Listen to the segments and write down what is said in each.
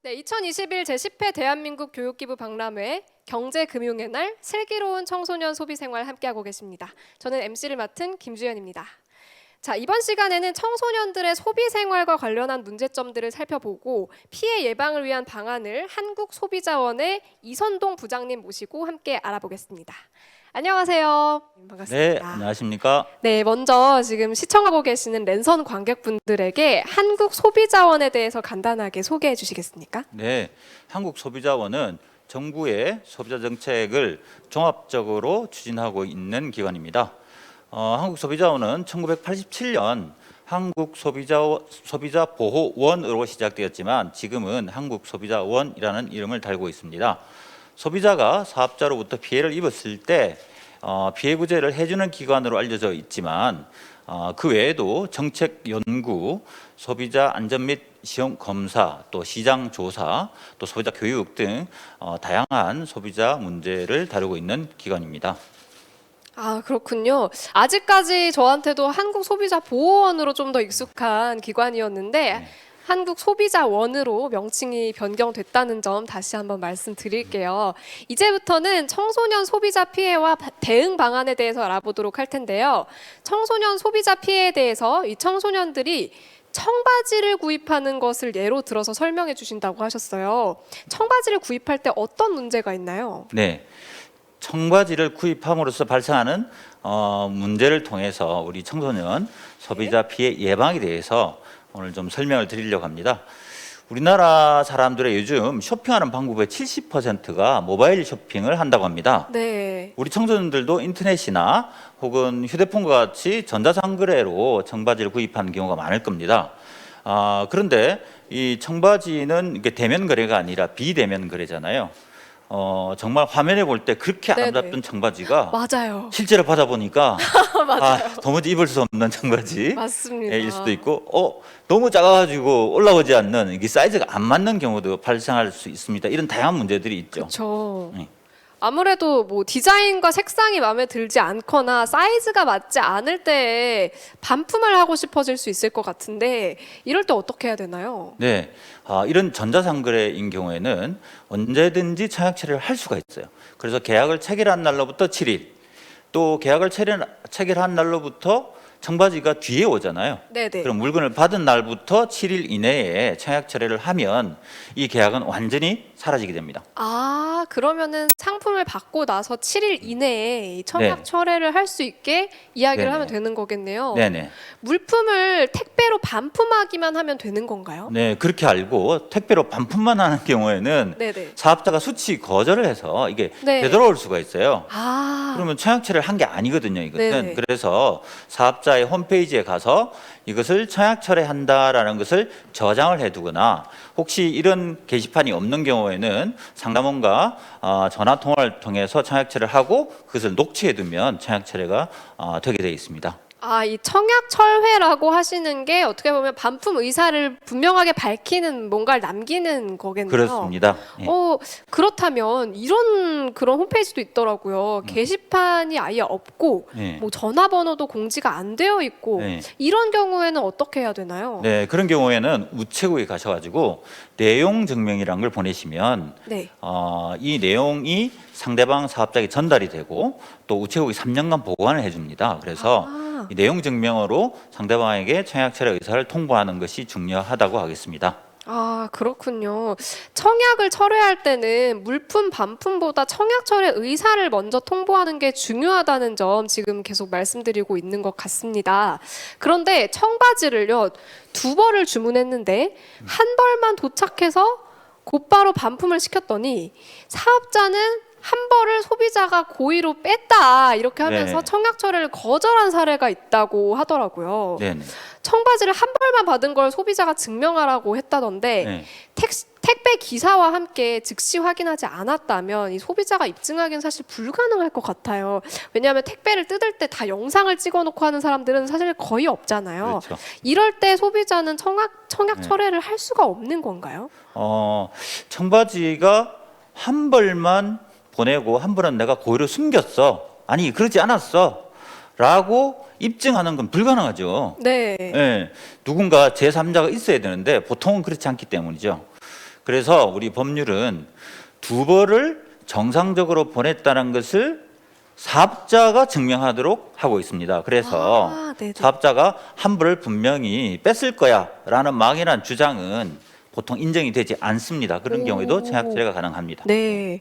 네, 2021 제10회 대한민국 교육기부 박람회 경제금융의 날 슬기로운 청소년 소비생활 함께하고 계십니다. 저는 MC를 맡은 김주연입니다. 자, 이번 시간에는 청소년들의 소비생활과 관련한 문제점들을 살펴보고 피해 예방을 위한 방안을 한국소비자원의 이선동 부장님 모시고 함께 알아보겠습니다. 안녕하세요. 반갑습니다. 네, 안녕하십니까? 네, 먼저 지금 시청하고 계시는 랜선 관객분들에게 한국소비자원에 대해서 간단하게 소개해 주시겠습니까? 네, 한국소비자원은 정부의 소비자 정책을 종합적으로 추진하고 있는 기관입니다. 한국소비자원은 1987년 한국소비자보호원으로 시작되었지만 지금은 한국소비자원이라는 이름을 달고 있습니다. 소비자가 사업자로부터 피해를 입었을 때 피해 구제를 해주는 기관으로 알려져 있지만 그 외에도 정책 연구, 소비자 안전 및 시험 검사, 또 시장 조사, 또 소비자 교육 등 다양한 소비자 문제를 다루고 있는 기관입니다. 아, 그렇군요. 아직까지 저한테도 한국소비자보호원으로 좀 더 익숙한 기관이었는데 한국소비자원으로 명칭이 변경됐다는 점 다시 한번 말씀드릴게요. 이제부터는 청소년 소비자 피해와 대응 방안에 대해서 알아보도록 할 텐데요. 청소년 소비자 피해에 대해서 이 청소년들이 청바지를 구입하는 것을 예로 들어서 설명해 주신다고 하셨어요. 청바지를 구입할 때 어떤 문제가 있나요? 네, 청바지를 구입함으로써 발생하는 문제를 통해서 우리 청소년 소비자 피해 예방에 대해서 오늘 좀 설명을 드리려고 합니다. 우리나라 사람들의 요즘 쇼핑하는 방법의 70%가 모바일 쇼핑을 한다고 합니다. 네. 우리 청소년들도 인터넷이나 혹은 휴대폰과 같이 전자상거래로 청바지를 구입하는 경우가 많을 겁니다. 그런데 이 청바지는 이게 대면 거래가 아니라 비대면 거래잖아요. 정말 화면에 볼 때 그렇게 네네. 아름답던 청바지가 맞아요. 실제로 받아보니까 맞아요. 도무지 입을 수 없는 청바지 맞습니다. 일 수도 있고 너무 작아가지고 올라오지 않는 이게 사이즈가 안 맞는 경우도 발생할 수 있습니다. 이런 다양한 문제들이 있죠. 그렇죠. 네. 아무래도 뭐 디자인과 색상이 마음에 들지 않거나 사이즈가 맞지 않을 때 반품을 하고 싶어질 수 있을 것 같은데 이럴 때 어떻게 해야 되나요? 네, 이런 전자상거래인 경우에는 언제든지 청약 처리를 할 수가 있어요. 그래서 계약을 체결한 날로부터 7일, 또 계약을 체결한 날로부터 청바지가 뒤에 오잖아요. 네네. 그럼 물건을 받은 날부터 7일 이내에 청약 처리를 하면 이 계약은 완전히 사라지게 됩니다. 아, 그러면은 상품을 받고 나서 7일 이내에 이 청약 네. 철회를 할 수 있게 이야기를 네네. 하면 되는 거겠네요. 네네. 물품을 택배로 반품하기만 하면 되는 건가요? 네, 그렇게 알고 택배로 반품만 하는 경우에는 네네. 사업자가 수치 거절을 해서 이게 네. 되돌아올 수가 있어요. 아, 그러면 청약 처리를 한 게 아니거든요, 이것은. 네네. 그래서 사업자의 홈페이지에 가서 이것을 청약 처리한다라는 것을 저장을 해두거나 혹시 이런 게시판이 없는 경우에는 상담원과 전화 통화를 통해서 청약 처리를 하고 그것을 녹취해두면 청약 처리가 되게 되어 있습니다. 아, 이 청약 철회라고 하시는 게 어떻게 보면 반품 의사를 분명하게 밝히는 뭔가를 남기는 거겠네요. 그렇습니다. 예. 그렇다면 그런 홈페이지도 있더라고요. 게시판이 아예 없고 예. 뭐 전화번호도 공지가 안 되어 있고 네. 이런 경우에는 어떻게 해야 되나요? 네, 그런 경우에는 우체국에 가셔가지고 내용 증명이라는 걸 보내시면 네. 이 내용이 상대방 사업자에게 전달이 되고 또 우체국이 3년간 보관을 해줍니다. 그래서 이 내용 증명으로 상대방에게 청약 철회 의사를 통보하는 것이 중요하다고 하겠습니다. 아, 그렇군요. 청약을 철회할 때는 물품 반품보다 청약 철회 의사를 먼저 통보하는 게 중요하다는 점 지금 계속 말씀드리고 있는 것 같습니다. 그런데 청바지를요, 2벌을 주문했는데 한 벌만 도착해서 곧바로 반품을 시켰더니 사업자는 한 벌을 소비자가 고의로 뺐다 이렇게 하면서 네. 청약 철회를 거절한 사례가 있다고 하더라고요. 네, 네. 청바지를 한 벌만 받은 걸 소비자가 증명하라고 했다던데 네. 택배 기사와 함께 즉시 확인하지 않았다면 이 소비자가 입증하기는 사실 불가능할 것 같아요. 왜냐하면 택배를 뜯을 때 다 영상을 찍어놓고 하는 사람들은 사실 거의 없잖아요. 그렇죠. 이럴 때 소비자는 청약 네. 철회를 할 수가 없는 건가요? 청바지가 한 벌만 보내고 한 벌은 내가 고의로 숨겼어. 아니 그러지 않았어. 라고 입증하는 건 불가능하죠. 네. 예, 누군가 제3자가 있어야 되는데 보통은 그렇지 않기 때문이죠. 그래서 우리 법률은 두 벌을 정상적으로 보냈다는 것을 사업자가 증명하도록 하고 있습니다. 그래서 네네. 사업자가 한 벌을 분명히 뺐을 거야라는 막연한 주장은 보통 인정이 되지 않습니다. 그런 오. 경우에도 청약 처리가 가능합니다. 네.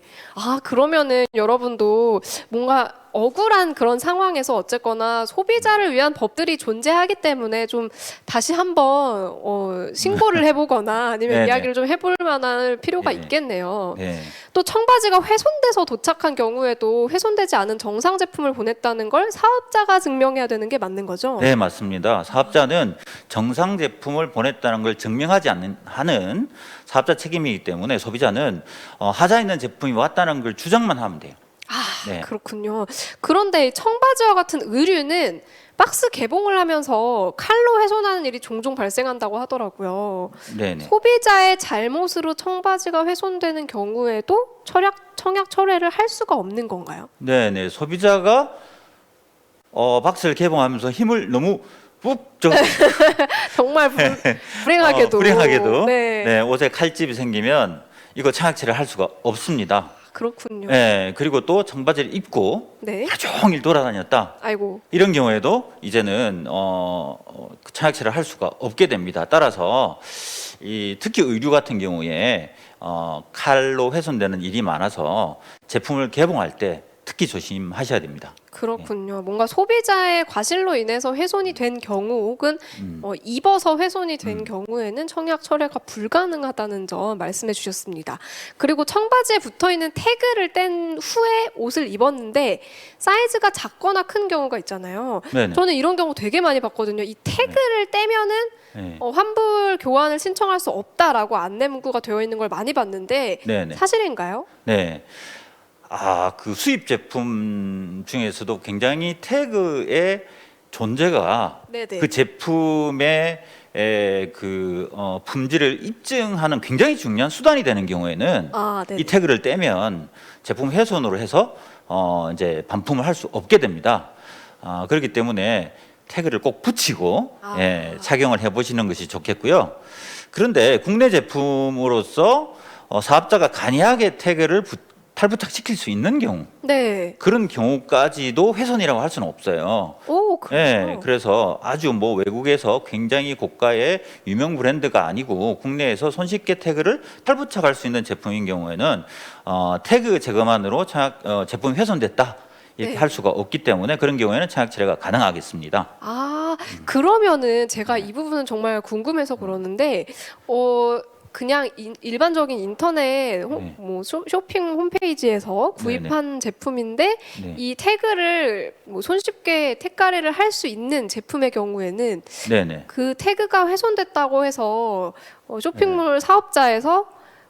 그러면은 여러분도 뭔가 억울한 그런 상황에서 어쨌거나 소비자를 위한 법들이 존재하기 때문에 좀 다시 한번 신고를 해보거나 아니면 네네. 이야기를 좀 해볼 만한 필요가 네. 있겠네요. 네. 또 청바지가 훼손돼서 도착한 경우에도 훼손되지 않은 정상 제품을 보냈다는 걸 사업자가 증명해야 되는 게 맞는 거죠? 네, 맞습니다. 사업자는 정상 제품을 보냈다는 걸 증명하지 하는 사업자 책임이기 때문에 소비자는 하자 있는 제품이 왔다는 걸 주장만 하면 돼요. 네. 그렇군요. 그런데 이 청바지와 같은 의류는 박스 개봉을 하면서 칼로 훼손하는 일이 종종 발생한다고 하더라고요. 네네. 소비자의 잘못으로 청바지가 훼손되는 경우에도 청약 철회를 할 수가 없는 건가요? 네네. 소비자가 박스를 개봉하면서 힘을 너무 푹 줘서 정말 불행하게도. 불행하게도 네. 네, 옷에 칼집이 생기면 이거 청약처리를 할 수가 없습니다. 그렇군요. 네, 그리고 또 청바지를 입고 네. 하루 종일 돌아다녔다. 아이고. 이런 경우에도 이제는 청약처리를 할 수가 없게 됩니다. 따라서 특히 의류 같은 경우에 칼로 훼손되는 일이 많아서 제품을 개봉할 때 특히 조심하셔야 됩니다. 그렇군요. 뭔가 소비자의 과실로 인해서 훼손이 된 경우 혹은 입어서 훼손이 된 경우에는 청약 철회가 불가능하다는 점 말씀해 주셨습니다. 그리고 청바지에 붙어 있는 태그를 뗀 후에 옷을 입었는데 사이즈가 작거나 큰 경우가 있잖아요. 네네. 저는 이런 경우 되게 많이 봤거든요. 이 태그를 떼면은 네. 환불 교환을 신청할 수 없다라고 안내 문구가 되어 있는 걸 많이 봤는데 네네. 사실인가요? 네. 그 수입 제품 중에서도 굉장히 태그의 존재가 네네. 그 제품의 품질을 입증하는 굉장히 중요한 수단이 되는 경우에는 네네. 이 태그를 떼면 제품 훼손으로 해서 이제 반품을 할 수 없게 됩니다. 그렇기 때문에 태그를 꼭 붙이고 착용을 해보시는 것이 좋겠고요. 그런데 국내 제품으로서 사업자가 간이하게 태그를 탈부착시킬 수 있는 경우, 네. 그런 경우까지도 훼손이라고 할 수는 없어요. 오, 그렇죠. 네, 그래서 아주 외국에서 굉장히 고가의 유명 브랜드가 아니고 국내에서 손쉽게 태그를 탈부착할 수 있는 제품인 경우에는 태그 제거만으로 제품이 훼손됐다 이렇게 네. 할 수가 없기 때문에 그런 경우에는 청약 철회가 가능하겠습니다. 그러면은 제가 이 부분은 정말 궁금해서 그러는데 그냥 일반적인 인터넷 네. 쇼핑 홈페이지에서 구입한 제품인데 네. 이 태그를 손쉽게 택가리를 할 수 있는 제품의 경우에는 네네. 그 태그가 훼손됐다고 해서 쇼핑몰 사업자에서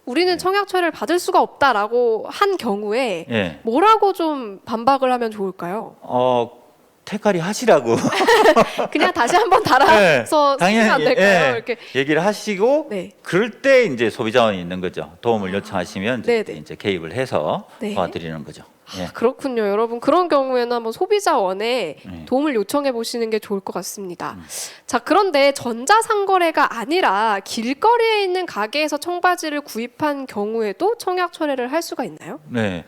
우리는 청약 철회를 받을 수가 없다라고 한 경우에 네. 뭐라고 좀 반박을 하면 좋을까요? 택가리 하시라고 그냥 다시 한번 달아서 쓰면 안 될까요? 이렇게 얘기를 하시고 네. 그럴 때 이제 소비자원이 있는 거죠. 도움을 요청하시면 네네. 이제 개입을 해서 네. 도와드리는 거죠. 예. 그렇군요, 여러분. 그런 경우에는 한번 소비자원에 네. 도움을 요청해 보시는 게 좋을 것 같습니다. 자, 그런데 전자상거래가 아니라 길거리에 있는 가게에서 청바지를 구입한 경우에도 청약 철회를 할 수가 있나요? 네,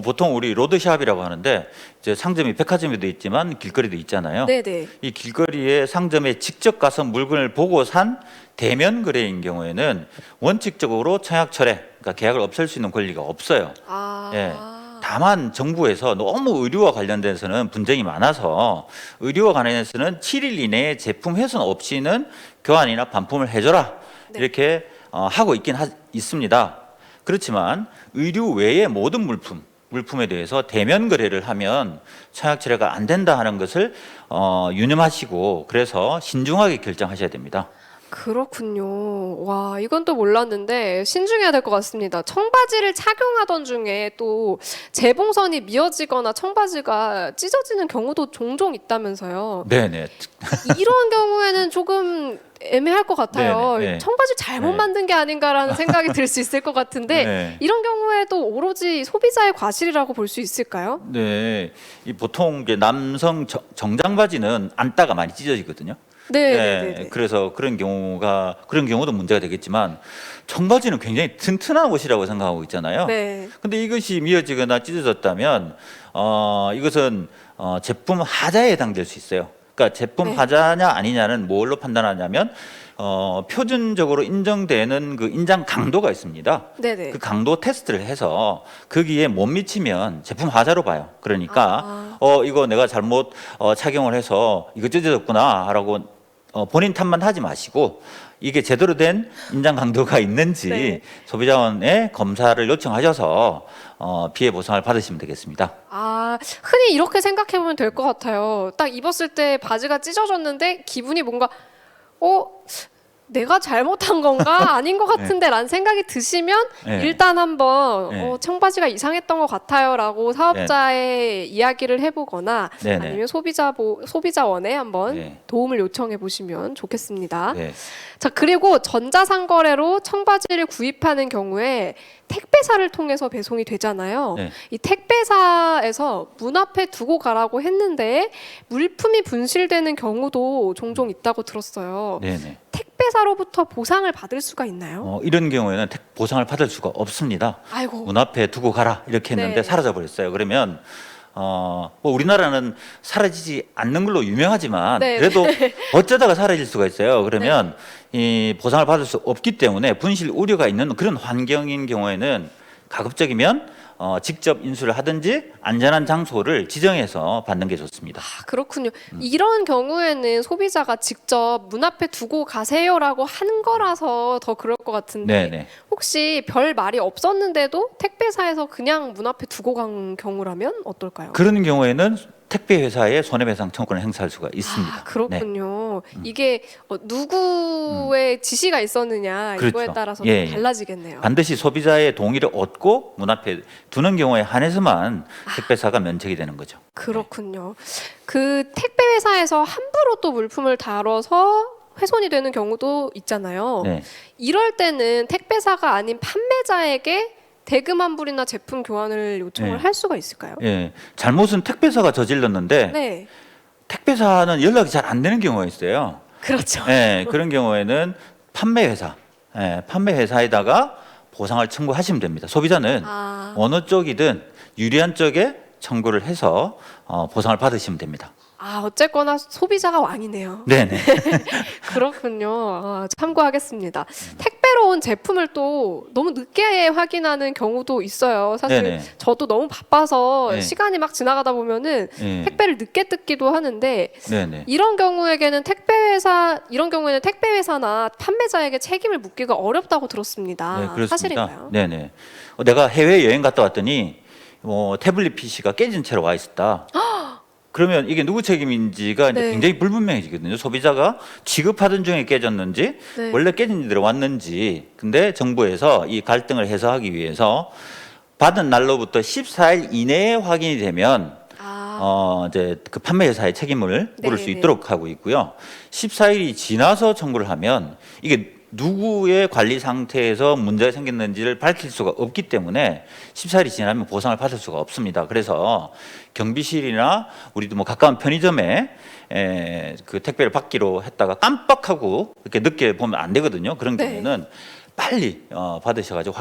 보통 우리 로드샵이라고 하는데 이제 상점이 백화점에도 있지만 길거리도 있잖아요. 네네. 이 길거리에 상점에 직접 가서 물건을 보고 산 대면 거래인 경우에는 원칙적으로 청약 철회, 그러니까 계약을 없앨 수 있는 권리가 없어요. 예. 다만 정부에서 너무 의류와 관련돼서는 분쟁이 많아서 의류와 관련해서는 7일 이내에 제품 훼손 없이는 교환이나 반품을 해줘라 네. 이렇게 하고 있습니다. 그렇지만 의류 외의 모든 물품에 대해서 대면 거래를 하면 청약 철회가 안 된다 하는 것을 유념하시고 그래서 신중하게 결정하셔야 됩니다. 그렇군요. 와, 이건 또 몰랐는데 신중해야 될 것 같습니다. 청바지를 착용하던 중에 또 재봉선이 미어지거나 청바지가 찢어지는 경우도 종종 있다면서요. 네네. 이런 경우에는 조금 애매할 것 같아요. 네네. 청바지 잘못 네. 만든 게 아닌가라는 생각이 들 수 있을 것 같은데 네. 이런 경우에도 오로지 소비자의 과실이라고 볼 수 있을까요? 네, 보통 이제 남성 정장 바지는 안따가 많이 찢어지거든요. 네. 그래서 그런 경우도 문제가 되겠지만 청바지는 굉장히 튼튼한 옷이라고 생각하고 있잖아요. 네. 근데 이것이 미어지거나 찢어졌다면 이것은 제품 하자에 해당될 수 있어요. 그러니까 제품 네. 하자냐 아니냐는 뭘로 판단하냐면 표준적으로 인정되는 그 인장 강도가 있습니다. 네네. 그 강도 테스트를 해서 거기에 못 미치면 제품 하자로 봐요. 그러니까 이거 내가 잘못 착용을 해서 이거 찢어졌구나라고 본인 탓만 하지 마시고 이게 제대로 된 인장 강도가 있는지 네. 소비자원에 검사를 요청하셔서 피해 보상을 받으시면 되겠습니다. 흔히 이렇게 생각해 보면 될 것 같아요. 딱 입었을 때 바지가 찢어졌는데 기분이 뭔가 내가 잘못한 건가 아닌 것 같은데 라는 생각이 드시면 네. 일단 한번 네. 청바지가 이상했던 것 같아요 라고 사업자의 이야기를 해보거나 네네. 아니면 소비자원에 한번 네. 도움을 요청해 보시면 좋겠습니다. 네. 자, 그리고 전자상거래로 청바지를 구입하는 경우에 택배사를 통해서 배송이 되잖아요. 네. 이 택배사에서 문 앞에 두고 가라고 했는데 물품이 분실되는 경우도 종종 있다고 들었어요. 네네. 택배사로부터 보상을 받을 수가 있나요? 이런 경우에는 보상을 받을 수가 없습니다. 아이고. 문 앞에 두고 가라 이렇게 했는데 네. 사라져 버렸어요. 그러면 뭐 우리나라는 사라지지 않는 걸로 유명하지만 네. 그래도 어쩌다가 사라질 수가 있어요. 그러면 이 보상을 받을 수 없기 때문에 분실 우려가 있는 그런 환경인 경우에는 가급적이면 직접 인수를 하든지 안전한 장소를 지정해서 받는 게 좋습니다. 그렇군요. 이런 경우에는 소비자가 직접 문 앞에 두고 가세요라고 한 거라서 더 그럴 것 같은데 네네. 혹시 별 말이 없었는데도 택배사에서 그냥 문 앞에 두고 간 경우라면 어떨까요? 그런 경우에는 택배 회사에 손해배상 청구권을 행사할 수가 있습니다. 네. 그렇군요. 이게 누구의 지시가 있었느냐 이거에 그렇죠. 따라서 예, 좀 예. 달라지겠네요. 반드시 소비자의 동의를 얻고 문 앞에 두는 경우에 한해서만 택배사가 면책이 되는 거죠. 그렇군요. 그 택배 회사에서 함부로 또 물품을 다뤄서 훼손이 되는 경우도 있잖아요. 네. 이럴 때는 택배사가 아닌 판매자에게 대금 환불이나 제품 교환을 요청을 네. 할 수가 있을까요? 예, 잘못은 택배사가 저질렀는데 네, 택배사는 연락이 잘 안 되는 경우가 있어요. 그렇죠. 예, 그런 경우에는 판매회사에다가 보상을 청구하시면 됩니다. 소비자는 어느 쪽이든 유리한 쪽에 청구를 해서 보상을 받으시면 됩니다. 어쨌거나 소비자가 왕이네요. 네네. 그렇군요. 참고하겠습니다. 택배로 온 제품을 또 너무 늦게 확인하는 경우도 있어요. 사실 네네. 저도 너무 바빠서 네. 시간이 막 지나가다 보면은 예. 택배를 늦게 뜯기도 하는데 네네. 이런 경우에는 택배회사나 판매자에게 책임을 묻기가 어렵다고 들었습니다. 네, 그렇습니다. 사실인가요? 네네. 내가 해외 여행 갔다 왔더니 태블릿 PC가 깨진 채로 와 있었다. 그러면 이게 누구 책임인지가 이제 네. 굉장히 불분명해지거든요. 소비자가 취급하던 중에 깨졌는지 네. 원래 깨진 대로 왔는지. 근데 정부에서 이 갈등을 해소하기 위해서 받은 날로부터 14일 이내에 확인이 되면 이제 그 판매 회사의 책임을 물을 수 네네. 있도록 하고 있고요. 14일이 지나서 청구를 하면 이게 누구의 관리 상태에서 문제가 생겼는지를 밝힐 수가 없기 때문에 14일이 지나면 보상을 받을 수가 없습니다. 그래서 경비실이나 우리도 뭐 가까운 편의점에 그 택배를 받기로 했다가 깜빡하고 이렇게 늦게 보면 안 되거든요. 그런 네. 경우에는 빨리 받으셔가지고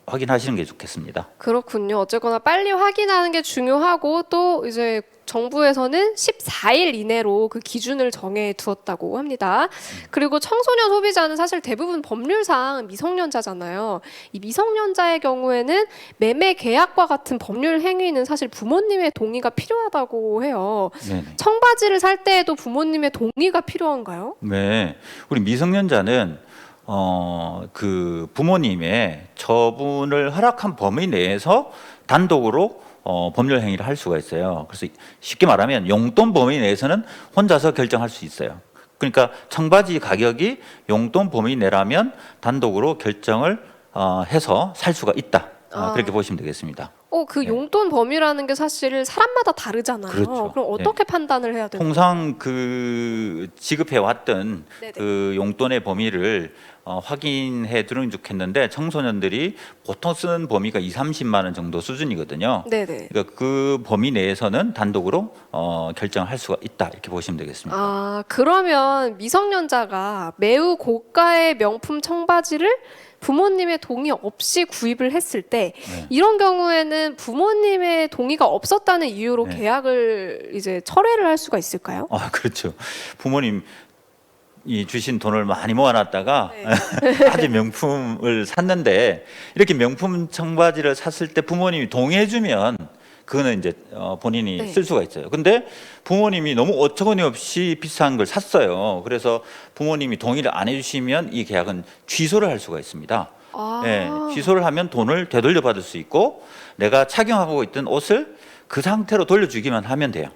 확인하시는 게 좋겠습니다. 그렇군요. 어쨌거나 빨리 확인하는 게 중요하고 또 이제 정부에서는 14일 이내로 그 기준을 정해 두었다고 합니다. 그리고 청소년 소비자는 사실 대부분 법률상 미성년자잖아요. 이 미성년자의 경우에는 매매 계약과 같은 법률 행위는 사실 부모님의 동의가 필요하다고 해요. 네네. 청바지를 살 때에도 부모님의 동의가 필요한가요? 네, 우리 미성년자는 그 부모님의 처분을 허락한 범위 내에서 단독으로 법률 행위를 할 수가 있어요. 그래서 쉽게 말하면 용돈 범위 내에서는 혼자서 결정할 수 있어요. 그러니까 청바지 가격이 용돈 범위 내라면 단독으로 결정을 해서 살 수가 있다. 그렇게 보시면 되겠습니다. 그 네. 용돈 범위라는 게 사실 사람마다 다르잖아요. 그렇죠. 그럼 어떻게 판단을 해야 되나요? 통상 그 지급해 왔던 네네. 그 용돈의 범위를 확인해 두는 게 좋겠는데 청소년들이 보통 쓰는 범위가 2, 30만 원 정도 수준이거든요. 네네. 그러니까 그 범위 내에서는 단독으로 결정을 할 수가 있다 이렇게 보시면 되겠습니다. 아, 그러면 미성년자가 매우 고가의 명품 청바지를 부모님의 동의 없이 구입을 했을 때 네. 이런 경우에는 부모님의 동의가 없었다는 이유로 네. 계약을 이제 철회를 할 수가 있을까요? 그렇죠. 부모님 이 주신 돈을 많이 모아놨다가 네. 아주 명품을 샀는데 이렇게 명품 청바지를 샀을 때 부모님이 동의해주면 그거는 이제 본인이 네. 쓸 수가 있어요. 근데 부모님이 너무 어처구니없이 비싼 걸 샀어요. 그래서 부모님이 동의를 안 해주시면 이 계약은 취소를 할 수가 있습니다. 아, 예, 취소를 하면 돈을 되돌려 받을 수 있고 내가 착용하고 있던 옷을 그 상태로 돌려주기만 하면 돼요.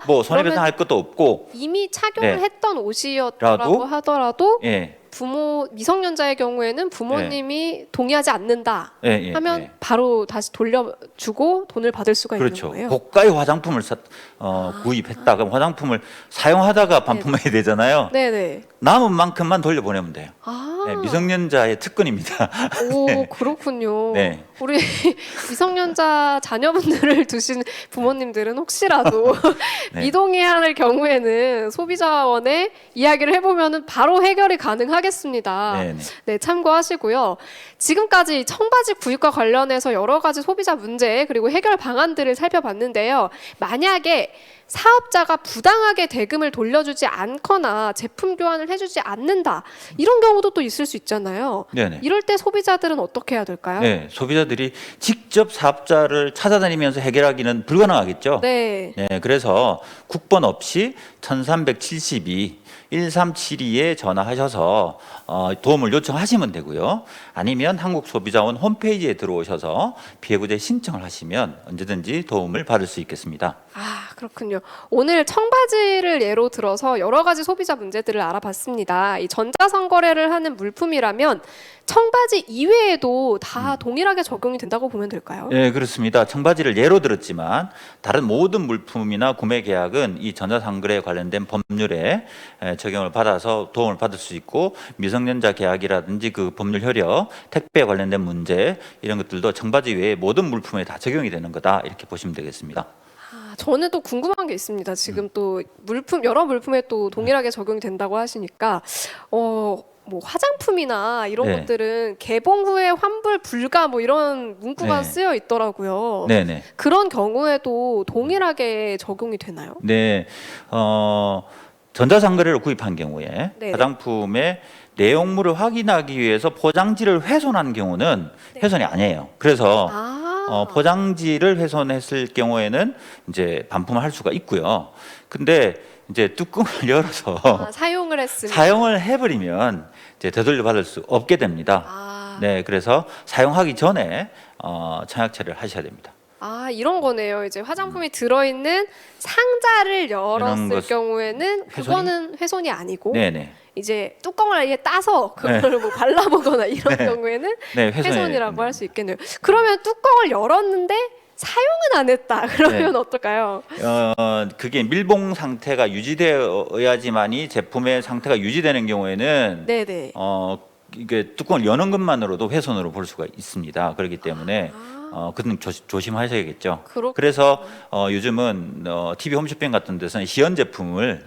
뭐 손해배상할 것도 없고 이미 착용을 네. 했던 옷이었다고 하더라도 예, 미성년자의 경우에는 부모님이 동의하지 않는다 예, 예, 하면 예. 바로 다시 돌려주고 돈을 받을 수가 그렇죠. 있는 거예요. 고가의 화장품을 구입했다. 그럼 화장품을 사용하다가 반품해야 되잖아요. 네네. 남은 만큼만 돌려보내면 돼요. 아, 네, 미성년자의 특권입니다. 오, 그렇군요. 네. 우리 미성년자 자녀분들을 두신 부모님들은 혹시라도 네. 미동의할 경우에는 소비자원에 이야기를 해보면 바로 해결이 가능하겠습니다. 네, 네. 네, 참고하시고요. 지금까지 청바지 구입과 관련해서 여러 가지 소비자 문제 그리고 해결 방안들을 살펴봤는데요. 만약에 사업자가 부당하게 대금을 돌려주지 않거나 제품 교환을 해주지 않는다 이런 경우도 또 있을 수 있잖아요. 네네. 이럴 때 소비자들은 어떻게 해야 될까요? 네, 소비자들이 직접 사업자를 찾아다니면서 해결하기는 불가능하겠죠. 네. 네, 그래서 국번 없이 1372 1372에 전화하셔서 도움을 요청하시면 되고요. 아니면 한국소비자원 홈페이지에 들어오셔서 피해구제 신청을 하시면 언제든지 도움을 받을 수 있겠습니다. 아, 그렇군요. 오늘 청바지를 예로 들어서 여러 가지 소비자 문제들을 알아봤습니다. 이 전자상거래를 하는 물품이라면 청바지 이외에도 다 동일하게 적용이 된다고 보면 될까요? 네, 그렇습니다. 청바지를 예로 들었지만 다른 모든 물품이나 구매 계약은 이 전자상거래에 관련된 법률에 적용을 받아서 도움을 받을 수 있고 미성년자 계약이라든지 그 법률 효력, 택배에 관련된 문제 이런 것들도 청바지 외에 모든 물품에 다 적용이 되는 거다 이렇게 보시면 되겠습니다. 저는 또 궁금한 게 있습니다. 지금 또 여러 물품에 또 동일하게 적용이 된다고 하시니까 뭐 화장품이나 이런 네. 것들은 개봉 후에 환불 불가 뭐 이런 문구가 네. 쓰여 있더라고요. 네네. 그런 경우에도 동일하게 적용이 되나요? 네, 전자상거래로 구입한 경우에 네네. 화장품의 내용물을 확인하기 위해서 포장지를 훼손한 경우는 네. 훼손이 아니에요. 그래서 아, 포장지를 훼손했을 경우에는 이제 반품을 할 수가 있고요. 근데 이제 뚜껑을 열어서 사용을 했으면 사용을 해버리면 이제 되돌려 받을 수 없게 됩니다. 아, 네, 그래서 사용하기 전에 청약 처리를 하셔야 됩니다. 이런 거네요. 이제 화장품이 들어있는 상자를 열었을 것- 경우에는 그거는 훼손이 아니고 네네. 이제 뚜껑을 아예 따서 그걸 뭐 발라보거나 이런 네. 경우에는 네, 훼손이라고 할 수 있겠네요. 그러면 뚜껑을 열었는데 사용은 안 했다. 그러면 네. 어떨까요? 그게 밀봉 상태가 유지되어야지만이 제품의 상태가 유지되는 경우에는 네네. 이게 뚜껑을 여는 것만으로도 훼손으로 볼 수가 있습니다. 그렇기 때문에 그건 조심하셔야겠죠. 그래서 요즘은 TV 홈쇼핑 같은 데서는 시연 제품을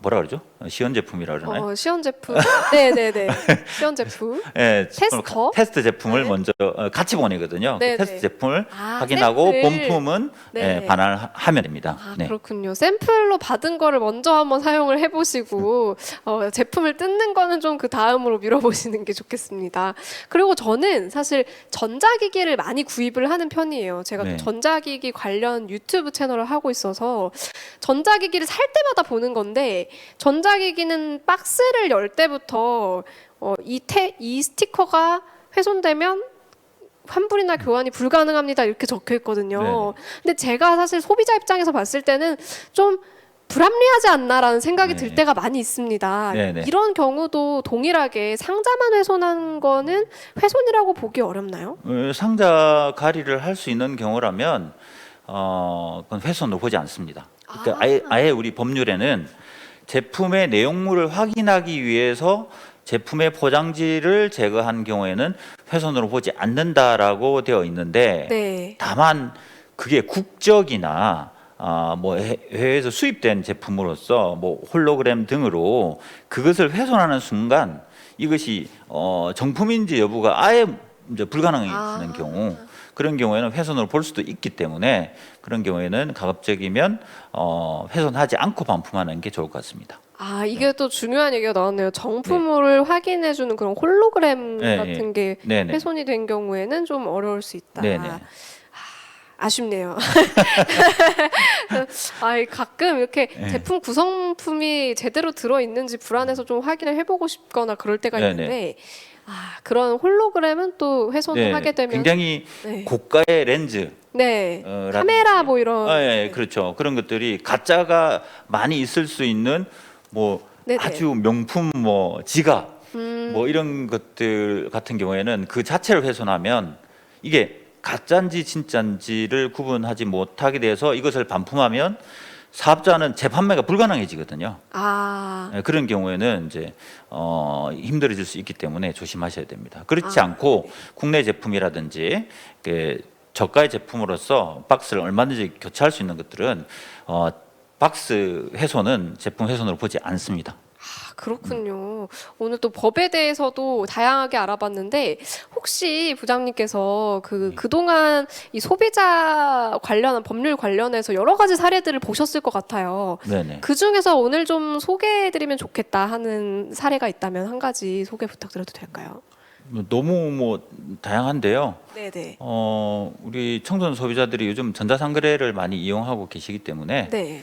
뭐라 그러죠? 시연 제품이라 그러나요? 시연 제품. 네네네. 시연 제품. 예, 테스터? 테스트 제품을 네. 먼저 같이 보내거든요. 그 네네. 테스트 제품을 아, 확인하고 샘플. 본품은 네. 반환하면 됩니다. 네. 그렇군요. 샘플로 받은 거를 먼저 한번 사용을 해보시고 제품을 뜯는 거는 좀 그 다음으로 미뤄보시는 게 좋겠습니다. 그리고 저는 사실 전자기기를 많이 구입을 하는 편이에요. 제가 네. 또 전자기기 관련 유튜브 채널을 하고 있어서 전자기기를 살 때마다 보는 건데 전자기기는 박스를 열 때부터 이 스티커가 훼손되면 환불이나 교환이 불가능합니다 이렇게 적혀 있거든요. 네네. 근데 제가 사실 소비자 입장에서 봤을 때는 좀 불합리하지 않나라는 생각이 네. 들 때가 많이 있습니다. 네네. 이런 경우도 동일하게 상자만 훼손한 거는 훼손이라고 보기 어렵나요? 상자 가리를 할 수 있는 경우라면 그건 훼손으로 보지 않습니다. 그러니까 아예 우리 법률에는 제품의 내용물을 확인하기 위해서 제품의 포장지를 제거한 경우에는 훼손으로 보지 않는다라고 되어 있는데 네. 다만 그게 국적이나 뭐 해외에서 수입된 제품으로서 뭐 홀로그램 등으로 그것을 훼손하는 순간 이것이 정품인지 여부가 아예 이제 불가능해지는 경우, 그런 경우에는 훼손으로 볼 수도 있기 때문에 그런 경우에는 가급적이면 훼손하지 않고 반품하는 게 좋을 것 같습니다. 이게 또 중요한 얘기가 나왔네요. 정품을 확인해주는 그런 홀로그램 네, 같은 게 네네. 훼손이 된 경우에는 좀 어려울 수 있다. 네네. 아쉽네요. 가끔 이렇게 네. 제품 구성품이 제대로 들어있는지 불안해서 좀 확인을 해보고 싶거나 그럴 때가 네네. 있는데 그런 홀로그램은 또 훼손을 네, 하게 되면 굉장히 네. 고가의 렌즈, 네. 라든지. 카메라 뭐 이런 예, 그렇죠. 그런 것들이 가짜가 많이 있을 수 있는 뭐 네네. 아주 명품 뭐 지갑 뭐 이런 것들 같은 경우에는 그 자체를 훼손하면 이게 가짜인지 진짜인지를 구분하지 못하게 돼서 이것을 반품하면 사업자는 재판매가 불가능해지거든요. 예, 그런 경우에는 이제 힘들어질 수 있기 때문에 조심하셔야 됩니다. 그렇지 않고 국내 제품이라든지 저가의 제품으로서 박스를 얼마든지 교체할 수 있는 것들은 박스 훼손은 제품 훼손으로 보지 않습니다. 그렇군요. 오늘 또 법에 대해서도 다양하게 알아봤는데 혹시 부장님께서 그동안 이 소비자 관련한 법률 관련해서 여러 가지 사례들을 보셨을 것 같아요. 네네. 그 중에서 오늘 좀 소개해드리면 좋겠다 하는 사례가 있다면 한 가지 소개 부탁드려도 될까요? 너무 뭐 다양한데요. 네네. 우리 청소년 소비자들이 요즘 전자상거래를 많이 이용하고 계시기 때문에 네.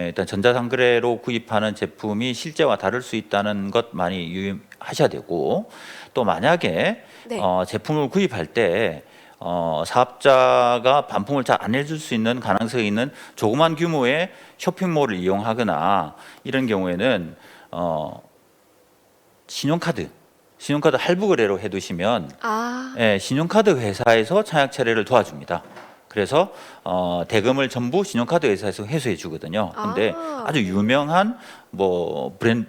일단 전자상거래로 구입하는 제품이 실제와 다를 수 있다는 것 많이 유의하셔야 되고, 또 만약에 네. 제품을 구입할 때 사업자가 반품을 잘 안 해줄 수 있는 가능성이 있는 조그만 규모의 쇼핑몰을 이용하거나 이런 경우에는 신용카드 할부 거래로 해두시면 신용카드 회사에서 청약 처리를 도와줍니다. 그래서 대금을 전부 신용카드 회사에서 회수해 주거든요. 근데 아주 유명한 뭐 브랜드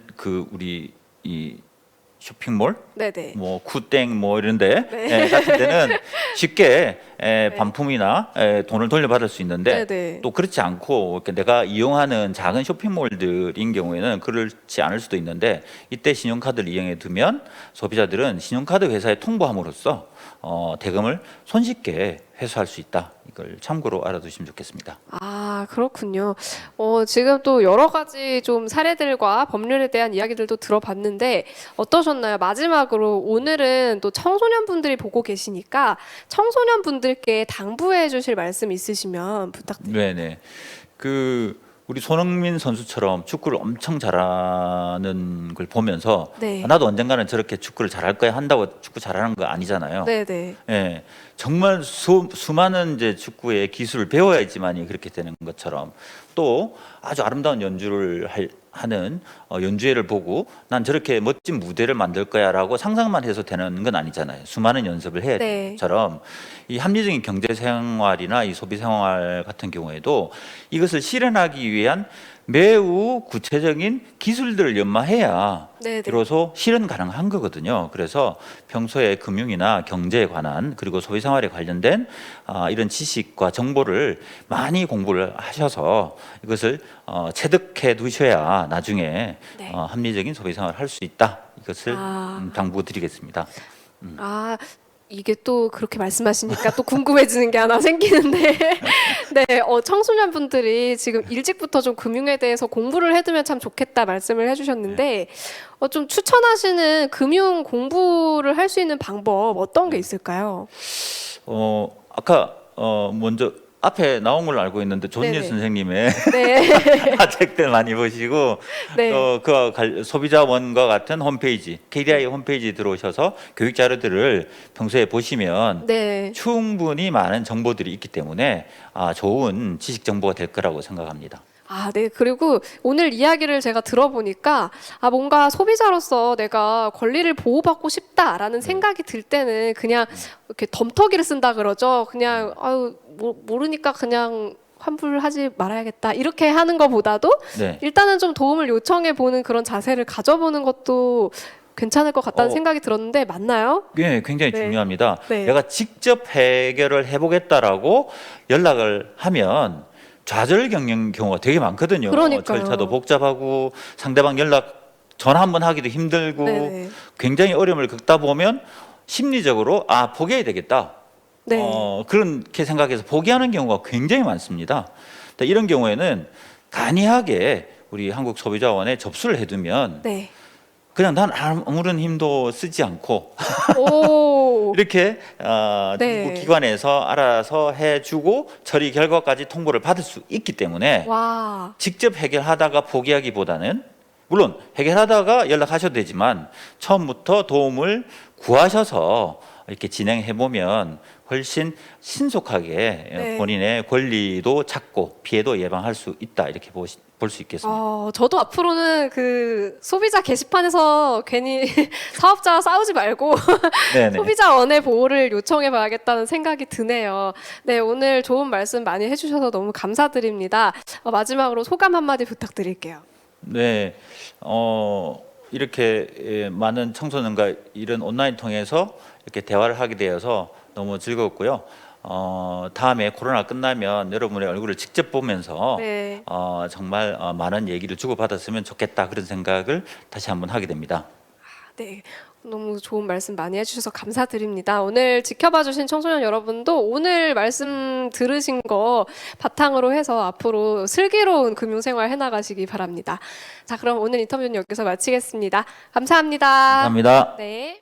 우리 이 쇼핑몰 네네. 뭐 쿠땡 뭐 이런데 네. 같은 데는 쉽게 반품이나 돈을 돌려받을 수 있는데 네네. 또 그렇지 않고 이렇게 내가 이용하는 작은 쇼핑몰들인 경우에는 그렇지 않을 수도 있는데, 이때 신용카드를 이용해 두면 소비자들은 신용카드 회사에 통보함으로써 대금을 손쉽게 회수할 수 있다. 이걸 참고로 알아두시면 좋겠습니다. 그렇군요. 지금 또 여러 가지 좀 사례들과 법률에 대한 이야기들도 들어봤는데 어떠셨나요? 마지막으로 오늘은 또 청소년분들이 보고 계시니까 청소년분들께 당부해 주실 말씀 있으시면 부탁드립니다. 네네. 우리 손흥민 선수처럼 축구를 엄청 잘하는 걸 보면서 네. 나도 언젠가는 저렇게 축구를 잘할 거야 한다고 축구 잘하는 거 아니잖아요. 네네. 예, 정말 수많은 이제 축구의 기술을 배워야지만이 그렇게 되는 것처럼 또 아주 아름다운 연주를 하는 연주회를 보고 난 저렇게 멋진 무대를 만들 거야라고 상상만 해서 되는 건 아니잖아요. 수많은 연습을 해야 되는 네. 것처럼 이 합리적인 경제 생활이나 이 소비 생활 같은 경우에도 이것을 실현하기 위한 매우 구체적인 기술들을 연마해야 네네. 비로소 실현 가능한 거거든요. 그래서 평소에 금융이나 경제에 관한 그리고 소비 생활에 관련된 이런 지식과 정보를 많이 공부를 하셔서 이것을 체득해 두셔야 나중에 네. 합리적인 소비 생활을 할 수 있다. 이것을 당부드리겠습니다. 이게 또 그렇게 말씀하시니까 또 궁금해지는 게 하나 생기는데 네, 청소년분들이 지금 일찍부터 좀 금융에 대해서 공부를 해두면 참 좋겠다 말씀을 해주셨는데 좀 추천하시는 금융 공부를 할 수 있는 방법 어떤 게 있을까요? 아까 먼저 앞에 나온 걸로 알고 있는데 존일 네네. 선생님의 네. 책들 많이 보시고 네. 소비자원과 같은 홈페이지, KDI 홈페이지 들어오셔서 교육 자료들을 평소에 보시면 네. 충분히 많은 정보들이 있기 때문에 좋은 지식 정보가 될 거라고 생각합니다. 아, 네. 그리고 오늘 이야기를 제가 들어보니까 뭔가 소비자로서 내가 권리를 보호받고 싶다라는 생각이 들 때는 그냥 이렇게 덤터기를 쓴다 그러죠. 그냥 아유 모르니까 그냥 환불하지 말아야겠다 이렇게 하는 것보다도 네. 일단은 좀 도움을 요청해 보는 그런 자세를 가져보는 것도 괜찮을 것 같다는 생각이 들었는데 맞나요? 네, 굉장히 네. 중요합니다. 네. 내가 직접 해결을 해보겠다라고 연락을 하면 좌절 겪는 경우가 되게 많거든요. 그러니까요. 절차도 복잡하고 상대방 연락 전화 한 번 하기도 힘들고 네네. 굉장히 어려움을 겪다 보면 심리적으로 포기해야 되겠다. 네. 그렇게 생각해서 포기하는 경우가 굉장히 많습니다. 이런 경우에는 간이하게 우리 한국소비자원에 접수를 해두면 네. 그냥 난 아무런 힘도 쓰지 않고 오. 이렇게 네. 정부 기관에서 알아서 해주고 처리 결과까지 통보를 받을 수 있기 때문에 와. 직접 해결하다가 포기하기보다는 물론 해결하다가 연락하셔도 되지만 처음부터 도움을 구하셔서 이렇게 진행해 보면 훨씬 신속하게 네. 본인의 권리도 찾고 피해도 예방할 수 있다 이렇게 볼 수 있겠습니다. 저도 앞으로는 그 소비자 게시판에서 괜히 사업자와 싸우지 말고 네네. 소비자원의 보호를 요청해 봐야겠다는 생각이 드네요. 네, 오늘 좋은 말씀 많이 해주셔서 너무 감사드립니다. 마지막으로 소감 한마디 부탁드릴게요. 네, 이렇게 많은 청소년과 이런 온라인 통해서 이렇게 대화를 하게 되어서 너무 즐거웠고요. 다음에 코로나 끝나면 여러분의 얼굴을 직접 보면서 네. 정말 많은 얘기를 주고받았으면 좋겠다 그런 생각을 다시 한번 하게 됩니다. 네. 너무 좋은 말씀 많이 해주셔서 감사드립니다. 오늘 지켜봐 주신 청소년 여러분도 오늘 말씀 들으신 거 바탕으로 해서 앞으로 슬기로운 금융생활 해나가시기 바랍니다. 자, 그럼 오늘 인터뷰는 여기서 마치겠습니다. 감사합니다. 감사합니다. 네.